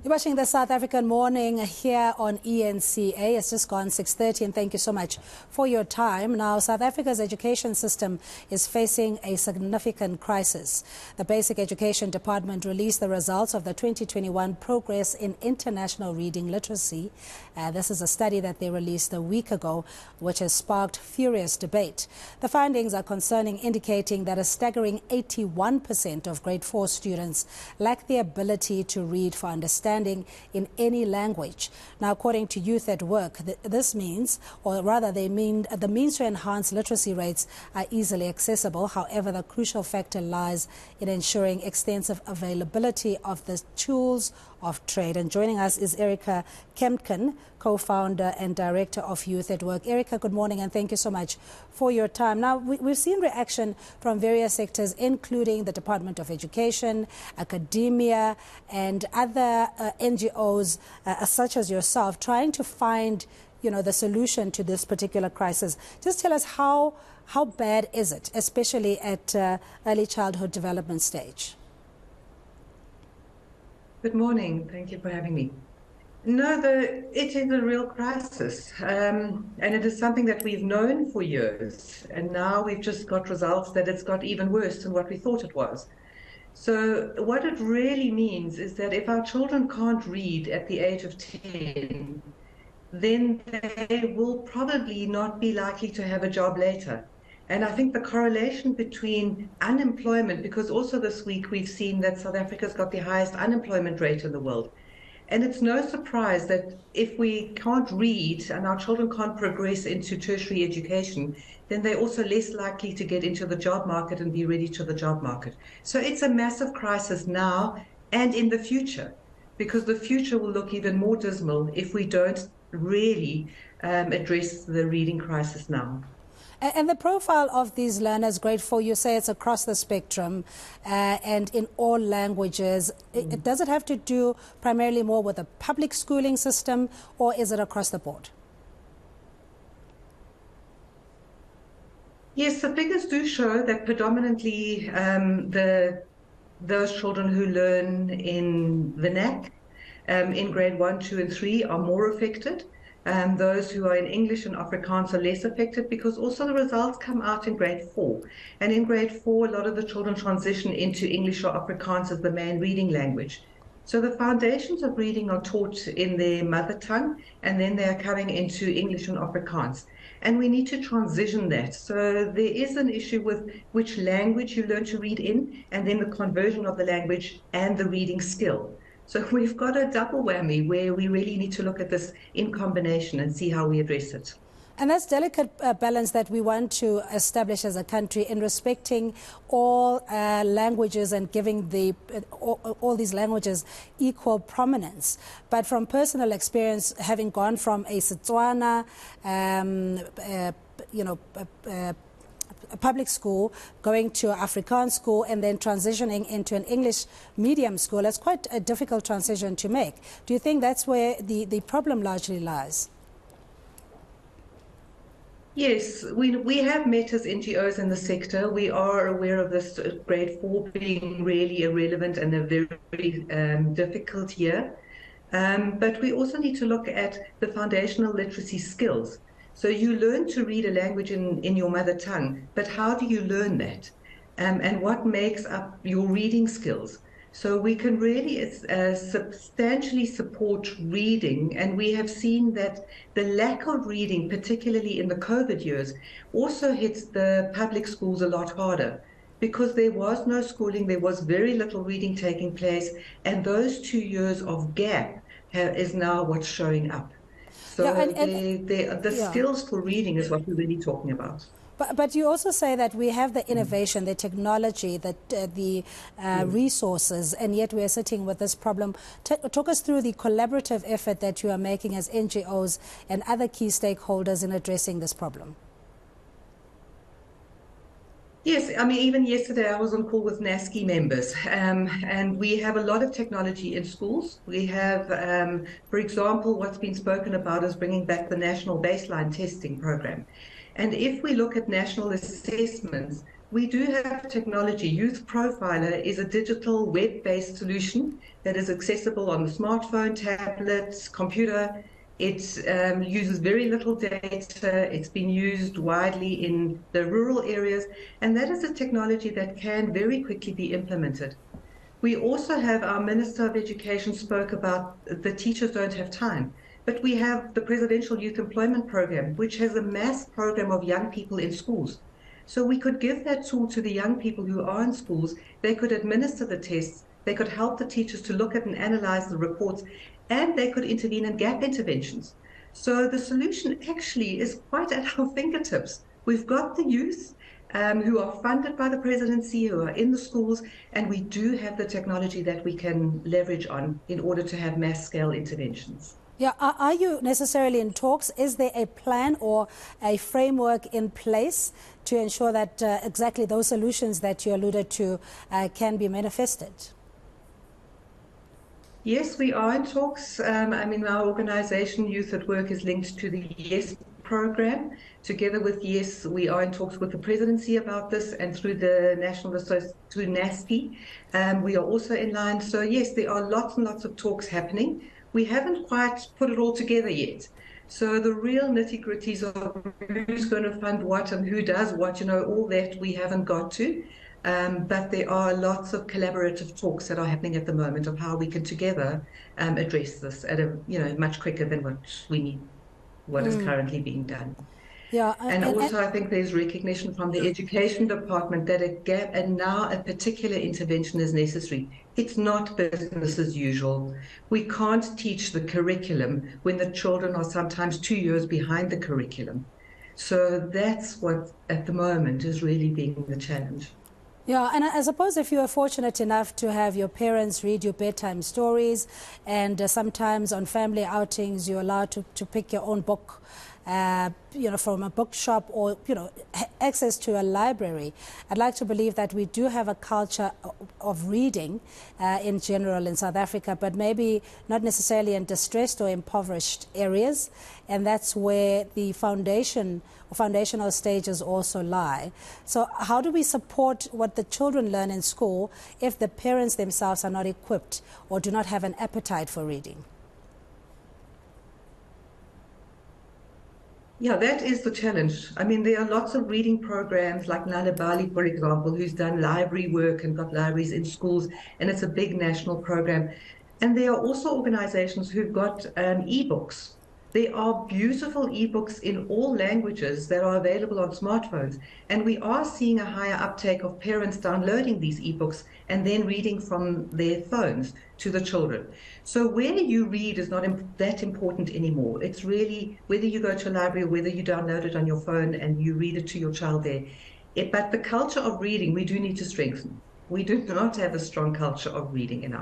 You're watching the South African Morning here on eNCA. It's just gone 6:30, and thank you so much for your time. Now, South Africa's education system is facing a significant crisis. The Basic Education Department released the results of the 2021 Progress in International Reading Literacy. This is a study that they released a week ago, which has sparked furious debate. The findings are concerning, indicating that a staggering 81% of grade 4 students lack the ability to read for understanding in any language. Now, according to Youth at Work, this means, or rather they mean, the means to enhance literacy rates are easily accessible. However, the crucial factor lies in ensuring extensive availability of the tools of trade. And joining us is Erica Kempken, co-founder and director of Youth at Work. Erica, good morning, and thank you so much for your time. Now, we've seen reaction from various sectors, including the Department of Education, academia, and other NGOs such as yourself, trying to find, the solution to this particular crisis. Just tell us how bad is it, especially at early childhood development stage? Good morning. Thank you for having me. No, it is a real crisis, and it is something that we've known for years, and now we've just got results that it's got even worse than what we thought it was. So what it really means is that if our children can't read at the age of 10, then they will probably not be likely to have a job later. And I think the correlation between unemployment, because also this week we've seen that South Africa's got the highest unemployment rate in the world. And it's no surprise that if we can't read and our children can't progress into tertiary education, then they're also less likely to get into the job market and be ready to the job market. So it's a massive crisis now and in the future, because the future will look even more dismal if we don't really address the reading crisis now. And the profile of these learners, grade 4, you say it's across the spectrum and in all languages. Does it have to do primarily more with the public schooling system, or is it across the board? Yes, the figures do show that predominantly those children who learn in the NAC in grade 1, 2, and 3 are more affected. Those who are in English and Afrikaans are less affected, because also the results come out in grade 4. And in grade 4, a lot of the children transition into English or Afrikaans as the main reading language. So the foundations of reading are taught in their mother tongue, and then they are coming into English and Afrikaans. And we need to transition that. So there is an issue with which language you learn to read in, and then the conversion of the language and the reading skill. So we've got a double whammy where we really need to look at this in combination and see how we address it. And that's delicate balance that we want to establish as a country in respecting all languages and giving all these languages equal prominence. But from personal experience, having gone from a Setswana, a public school, going to Afrikaans school, and then transitioning into an English medium school, it's quite a difficult transition to make. Do you think that's where the problem largely lies? Yes, we have met as NGOs in the sector. We are aware of this grade 4 being really irrelevant and a very difficult year. But we also need to look at the foundational literacy skills. So you learn to read a language in your mother tongue, but how do you learn that? And what makes up your reading skills? So we can really substantially support reading, and we have seen that the lack of reading, particularly in the COVID years, also hits the public schools a lot harder, because there was no schooling, there was very little reading taking place, and those 2 years of gap is now what's showing up. So the skills for reading is what we're really talking about. But you also say that we have the innovation, the technology, the resources, and yet we are sitting with this problem. Talk us through the collaborative effort that you are making as NGOs and other key stakeholders in addressing this problem. Yes, I mean, even yesterday I was on call with NASCI members, and we have a lot of technology in schools. We have, for example, what's been spoken about is bringing back the national baseline testing program. And if we look at national assessments, We do have technology. Youth Profiler is a digital web-based solution that is accessible on the smartphone, tablet, computer. It uses very little data. It's been used widely in the rural areas, and that is a technology that can very quickly be implemented. We also have our Minister of Education spoke about the teachers don't have time, but we have the Presidential Youth Employment Program, which has a mass program of young people in schools. So we could give that tool to the young people who are in schools. They could administer the tests. They could help the teachers to look at and analyze the reports, and they could intervene in gap interventions. So the solution actually is quite at our fingertips. We've got the youth who are funded by the presidency, who are in the schools, and we do have the technology that we can leverage on in order to have mass-scale interventions. Yeah, are you necessarily in talks? Is there a plan or a framework in place to ensure that exactly those solutions that you alluded to can be manifested? Yes, we are in talks. Our organization, Youth at Work, is linked to the YES program. Together with YES, we are in talks with the presidency about this, and through the through NASPI, we are also in line. So yes, there are lots and lots of talks happening. We haven't quite put it all together yet. So the real nitty-gritties of who's going to fund what and who does what, all that we haven't got to. But there are lots of collaborative talks that are happening at the moment of how we can together address this at a much quicker than what is currently being done. Yeah, and also I think there's recognition from the education department that a gap and now a particular intervention is necessary. It's not business as usual. We can't teach the curriculum when the children are sometimes 2 years behind the curriculum. So that's what at the moment is really being the challenge. Yeah, and I suppose if you are fortunate enough to have your parents read you bedtime stories, and sometimes on family outings you're allowed to pick your own book, from a bookshop, or access to a library. I'd like to believe that we do have a culture of reading in general in South Africa, but maybe not necessarily in distressed or impoverished areas, and that's where the foundational stages also lie. So how do we support what the children learn in school if the parents themselves are not equipped or do not have an appetite for reading? Yeah, that is the challenge. I mean, there are lots of reading programs like Nana Bali, for example, who's done library work and got libraries in schools, and it's a big national program. And there are also organizations who've got ebooks. There are beautiful ebooks in all languages that are available on smartphones. And we are seeing a higher uptake of parents downloading these ebooks and then reading from their phones to the children. So where you read is not that important anymore. It's really whether you go to a library or whether you download it on your phone and you read it to your child there. But the culture of reading, we do need to strengthen. We do not have a strong culture of reading in our